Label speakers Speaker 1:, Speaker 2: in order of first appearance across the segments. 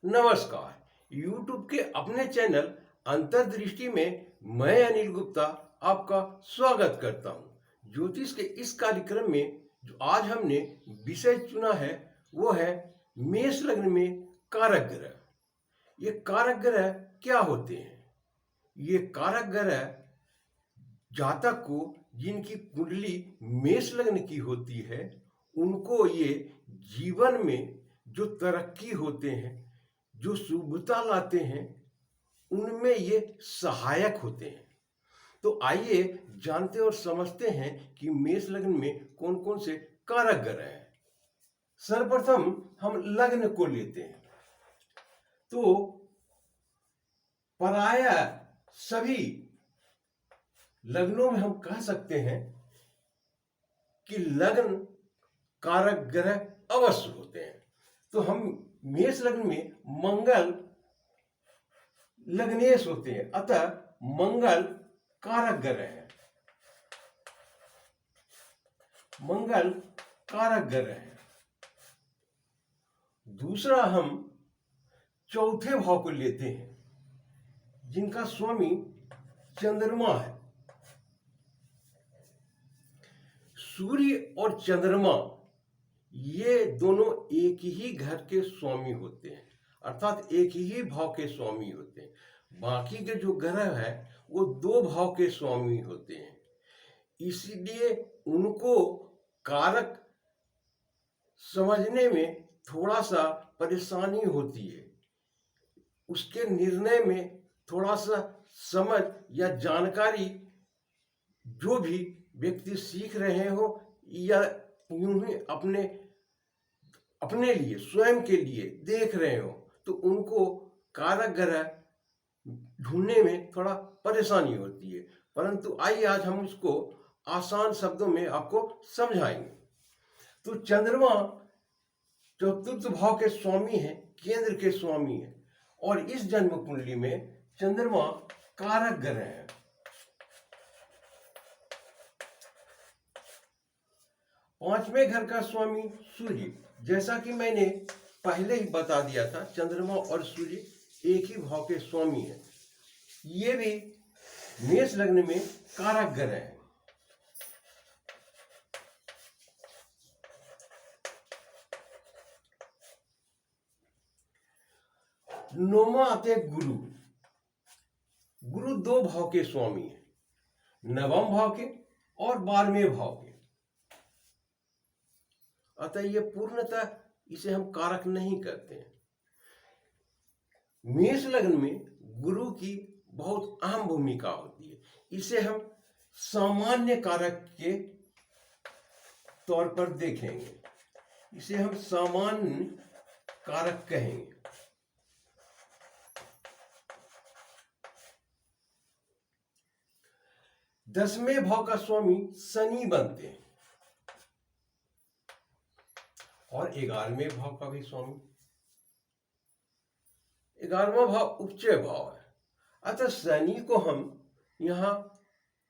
Speaker 1: नमस्कार। YouTube के अपने चैनल अंतर्दृष्टि में मैं अनिल गुप्ता आपका स्वागत करता हूं। ज्योतिष के इस कार्यक्रम में जो आज हमने विषय चुना है वो है मेष लग्न में कारक ग्रह। ये कारक ग्रह क्या होते हैं? ये कारक ग्रह जातक को जिनकी कुंडली मेष लग्न की होती है उनको ये जीवन में जो तरक्की होते हैं, जो शुभता लाते हैं, उनमें ये सहायक होते हैं। तो आइए जानते और समझते हैं कि मेष लग्न में कौन कौन से कारक ग्रह हैं। सर्वप्रथम हम लग्न को लेते हैं तो प्रायः सभी लग्नों में हम कह सकते हैं कि लग्न कारक ग्रह अवश्य होते हैं। तो हम मेष लग्न में मंगल लग्नेश होते हैं, अतः मंगल कारक ग्रह है। मंगल कारक ग्रह है। दूसरा हम चौथे भाव को लेते हैं जिनका स्वामी चंद्रमा है। सूर्य और चंद्रमा ये दोनों एक ही घर के स्वामी होते हैं, अर्थात एक ही भाव के स्वामी होते हैं। बाकी के जो ग्रह है वो दो भाव के स्वामी होते हैं, इसलिए उनको कारक समझने में थोड़ा सा परेशानी होती है। उसके निर्णय में थोड़ा सा समझ या जानकारी जो भी व्यक्ति सीख रहे हो या यूं ही अपने लिए स्वयं के लिए देख रहे हो तो उनको कारक ग्रह ढूंढने में थोड़ा परेशानी होती है। परंतु आइए आज हम उसको आसान शब्दों में आपको समझाएंगे। तो चंद्रमा चतुर्थ भाव के स्वामी है, केंद्र के स्वामी है, और इस जन्म कुंडली में चंद्रमा कारक ग्रह है। पांचवें घर का स्वामी सूर्य, जैसा कि मैंने पहले ही बता दिया था, चंद्रमा और सूर्य एक ही भाव के स्वामी है। ये भी मेष लग्न में कारक ग्रह है। नौवां आते गुरु। गुरु दो भाव के स्वामी है, नवम भाव के और 12वें भाव के। अतः ये पूर्णतः इसे हम कारक नहीं करते हैं। मेष लग्न में गुरु की बहुत अहम भूमिका होती है। इसे हम सामान्य कारक के तौर पर देखेंगे, इसे हम सामान्य कारक कहेंगे। दसवें भाव का स्वामी शनि बनते हैं और 11वें भाव का भी स्वामी। 11वां भाव उपचय भाव है, अतः शनि को हम यहां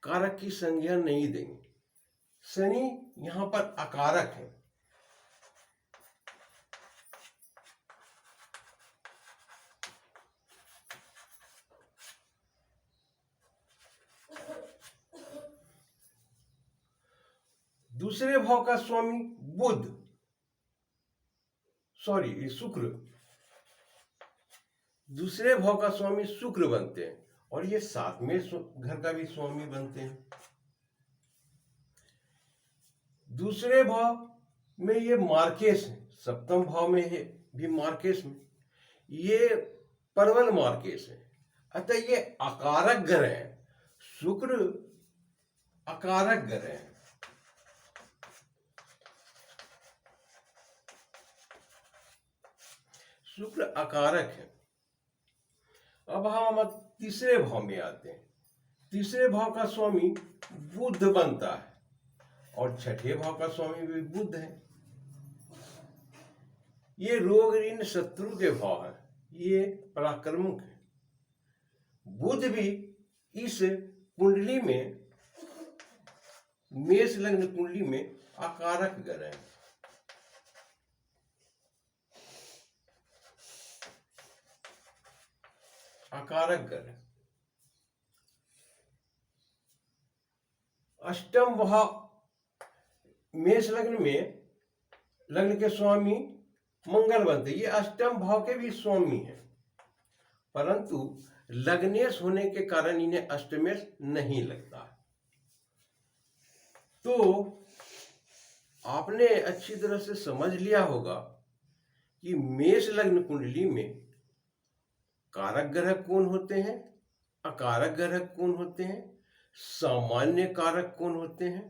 Speaker 1: कारक की संज्ञा नहीं देंगे। शनि यहां पर अकारक है। दूसरे भाव का स्वामी शुक्र। दूसरे भाव का स्वामी शुक्र बनते हैं और ये 7वें घर का भी स्वामी बनते हैं। दूसरे भाव में ये मार्केश है, सप्तम भाव में है भी मार्केश में, ये प्रबल मार्केश है। अतः ये अकारक ग्रह है। शुक्र अकारक ग्रह है। शुक्र अकारक है। अब हम तीसरे भाव में आते हैं। तीसरे भाव का स्वामी बुध बनता है और छठे भाव का स्वामी भी बुध है। ये रोग ऋण शत्रु के भाव है, ये पराक्रमुक है। बुध भी इस कुंडली में, मेष लग्न कुंडली में अकारक ग्रह है। अकारक ग्रह। अष्टम भाव मेष लग्न में लग्न के स्वामी मंगल बनते, ये अष्टम भाव के भी स्वामी हैं, परंतु लग्नेश होने के कारण इन्हें अष्टमेश नहीं लगता। तो आपने अच्छी तरह से समझ लिया होगा कि मेष लग्न कुंडली में कारक ग्रह कौन होते हैं, अकारक ग्रह कौन होते हैं, सामान्य कारक कौन होते हैं।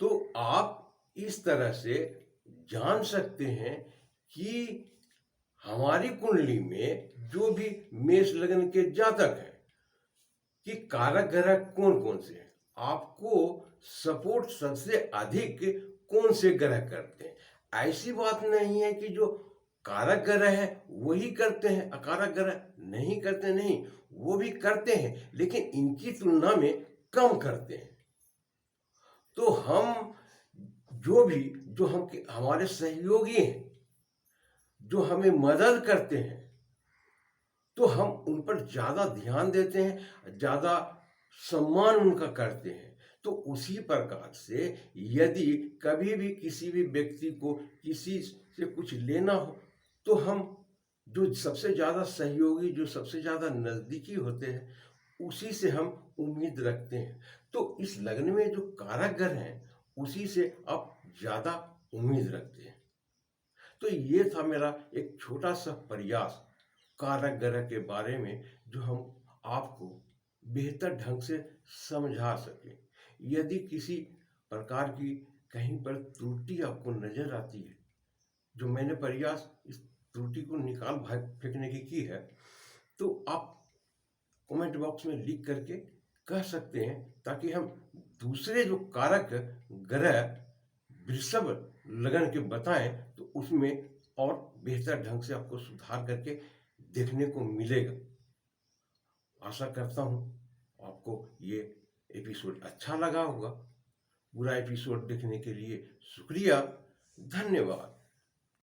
Speaker 1: तो आप इस तरह से जान सकते हैं कि हमारी कुंडली में जो भी मेष लग्न के जातक हैं कि कारक ग्रह कौन कौन से हैं, आपको सपोर्ट सबसे अधिक कौन से ग्रह करते हैं। ऐसी बात नहीं है कि जो कारक ग्रह है वही करते हैं, अकारक ग्रह नहीं करते, नहीं, वो भी करते हैं लेकिन इनकी तुलना में कम करते हैं। तो हम जो हम हमारे सहयोगी हैं, जो हमें मदद करते हैं, तो हम उन पर ज्यादा ध्यान देते हैं, ज्यादा सम्मान उनका करते हैं। तो उसी प्रकार से यदि कभी भी किसी भी व्यक्ति को किसी से कुछ लेना हो तो हम जो सबसे ज्यादा सहयोगी, जो सबसे ज्यादा नजदीकी होते हैं, उसी से हम उम्मीद रखते हैं। तो इस लग्न में जो कारक ग्रह हैं उसी से आप ज्यादा उम्मीद रखते हैं। तो ये था मेरा एक छोटा सा प्रयास कारक ग्रह के बारे में, जो हम आपको बेहतर ढंग से समझा सके। यदि किसी प्रकार की कहीं पर त्रुटि आपको नजर आती है, जो मैंने प्रयास इस त्रुटि को निकाल फेंकने की है, तो आप कमेंट बॉक्स में लिख करके कह सकते हैं, ताकि हम दूसरे जो कारक ग्रह वृषभ लगन के बताएं तो उसमें और बेहतर ढंग से आपको सुधार करके देखने को मिलेगा। आशा करता हूं आपको ये एपिसोड अच्छा लगा होगा। पूरा एपिसोड देखने के लिए शुक्रिया, धन्यवाद।